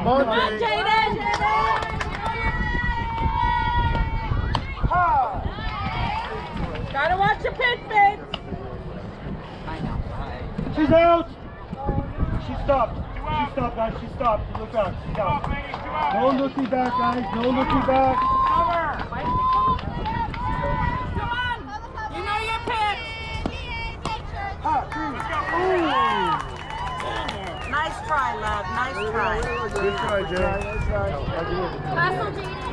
Come on, Jaden. Gotta watch your pitch, babe. She's out. She stopped. She stopped, guys. She stopped. Look out. She's out. No looking back, guys. No looking back. Come on. You know your pitch. Nice try, love. Nice try. Good try, Jay. Hustle, Jaden.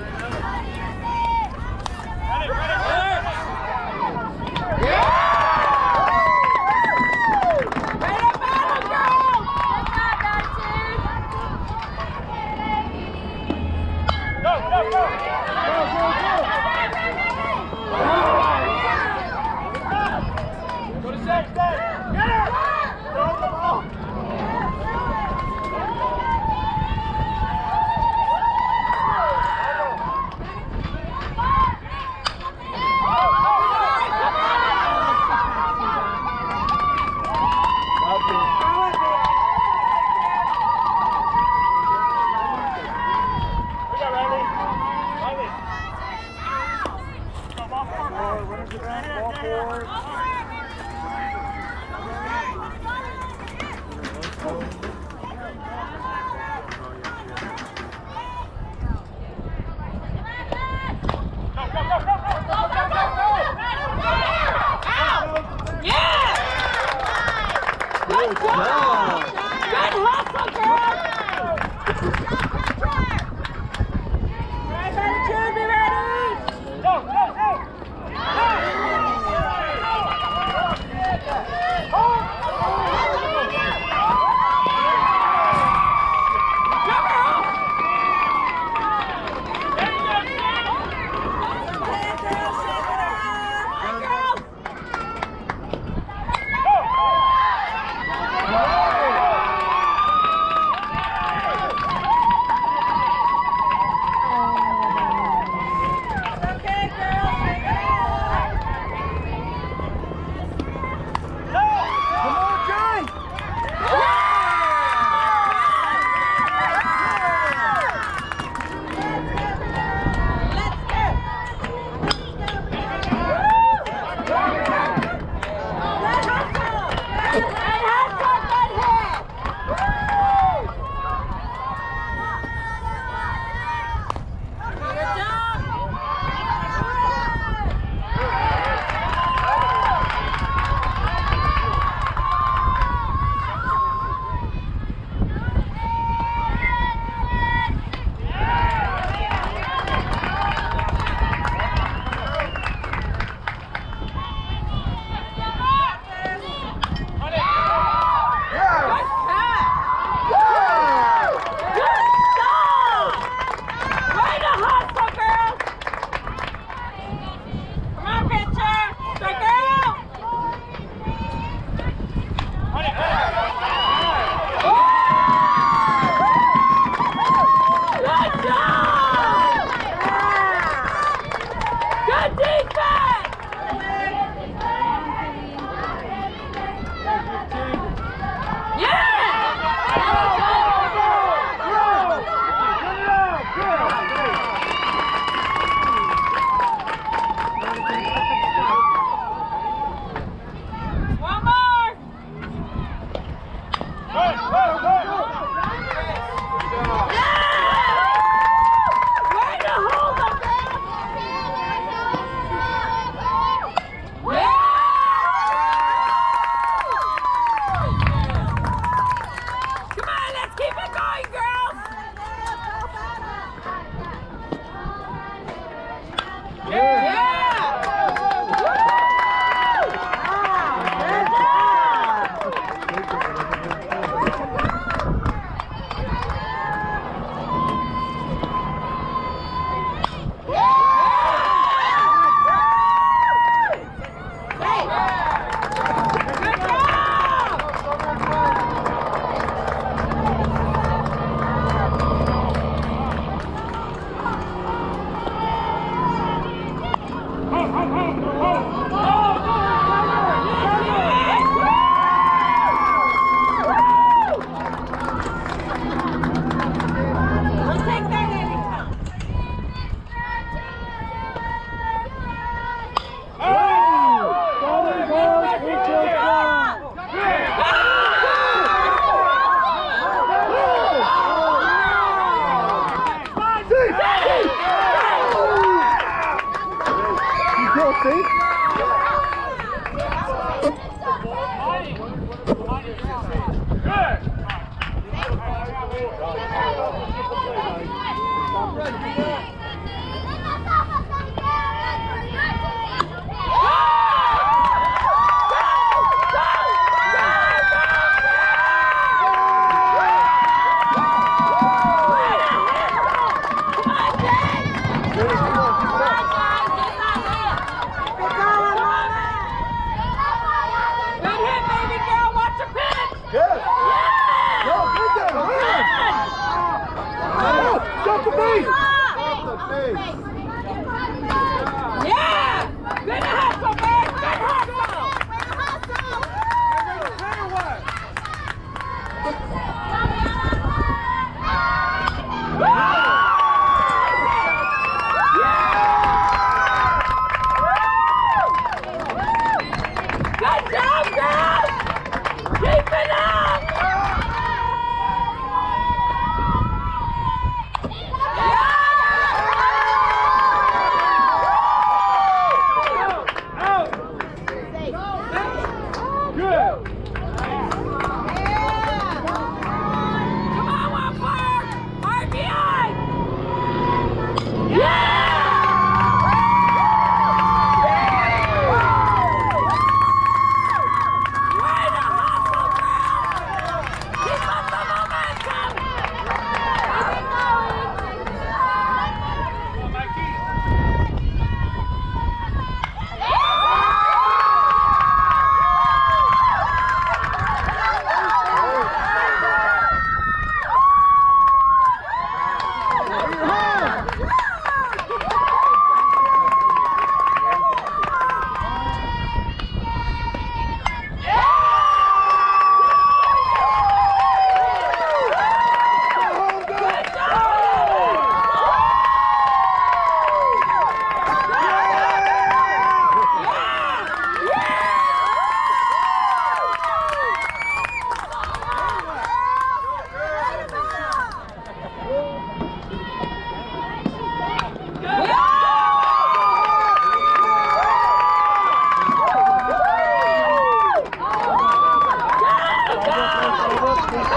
Nice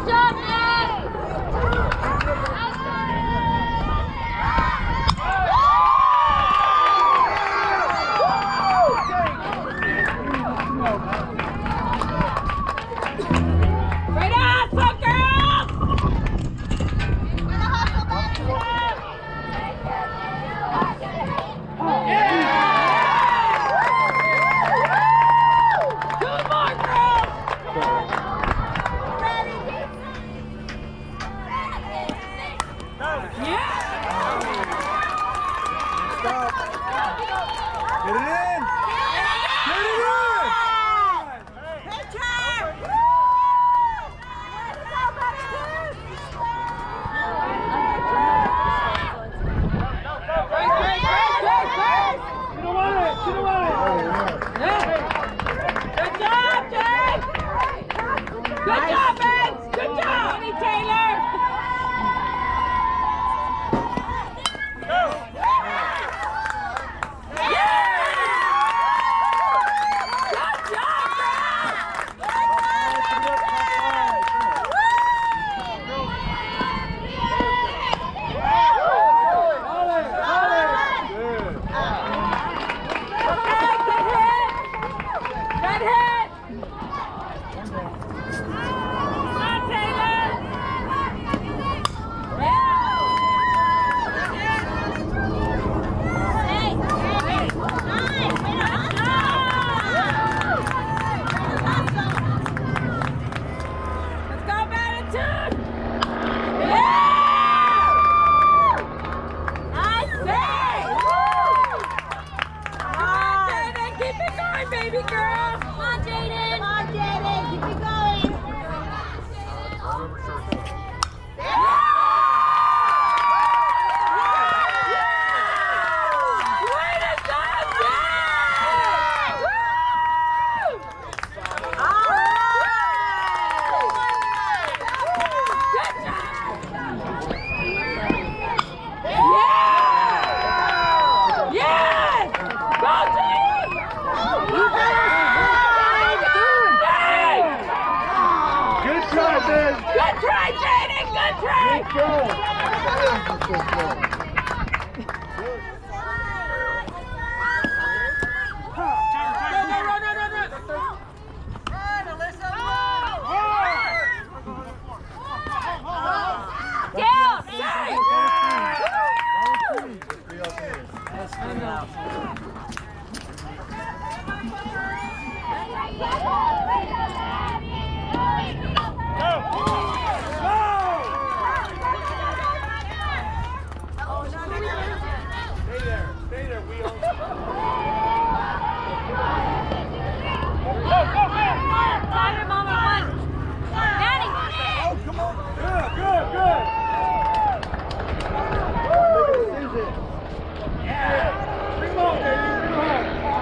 job, Ned! Right on, fuck girls! Two more, girls! Yeah! Stop. Get it in. Get it in. Good job, Jake! Good job, Vince! Good job! Taylor! Baby girl! Come on, Jaden! Come on, Jaden! Keep it going! Way to go, Jaden! All right! Good job! Yeah! Yes! Go, Jaden! Good try, Ben. Good try, Jaden! Good try! Good try. Stay there, Wheels. Tiger, Mama, one. Daddy. Oh, come on. Good. Make a decision. Yeah. Bring him on, baby. Bring him on.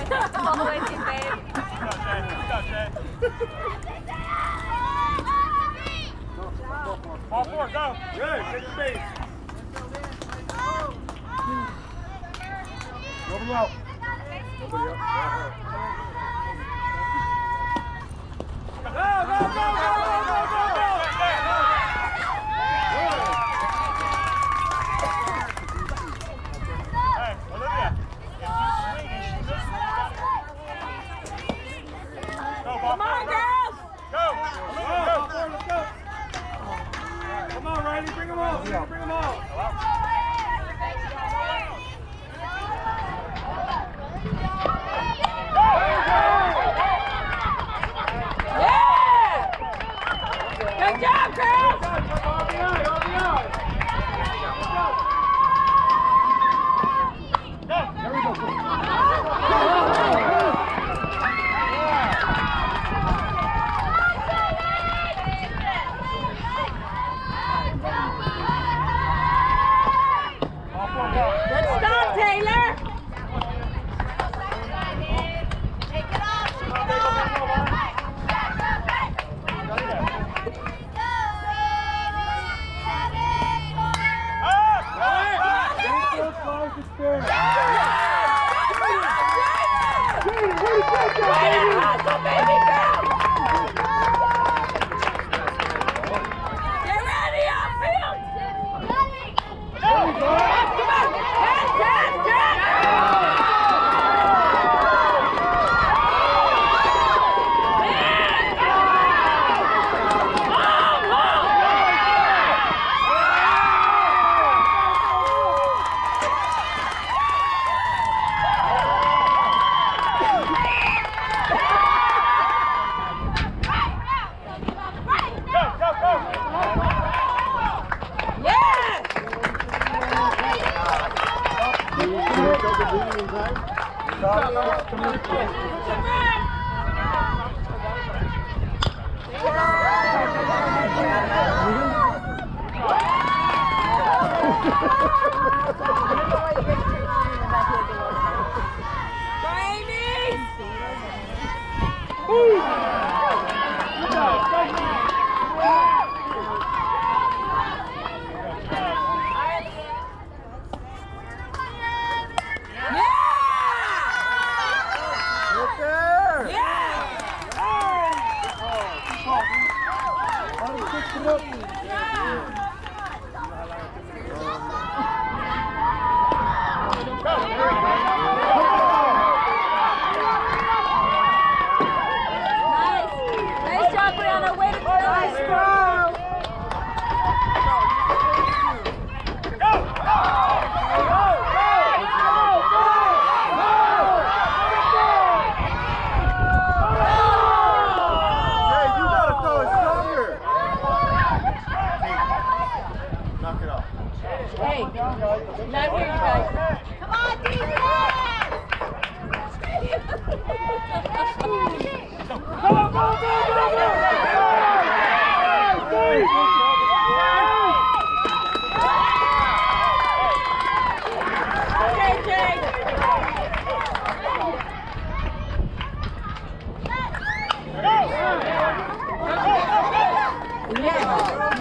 Go. All the way to babe. All four, go. Good. Take the space. Nobody out. Nobody out. Go. Hey, Olivia. If you swing and she misses, you gotta go. Come on, girls. Go. Let's go. Come on, Riley. Bring them all. Bring them all. Yeah! Good job, girls! Nice job, Brianna. Way to go. Nice throw. Hey, not here, you guys. Come on, defense!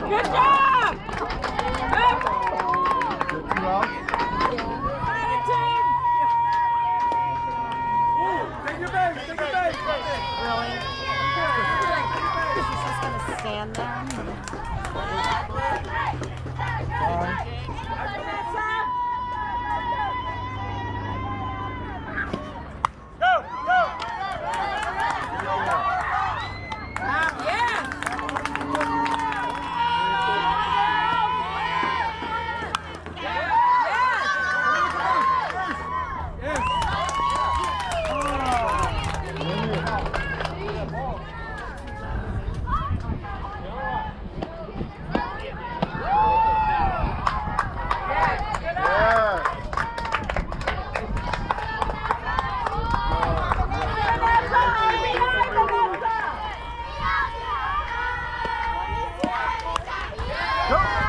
Good job! Take your base, take your base. Really? She's just gonna stand there. Go, go. Go!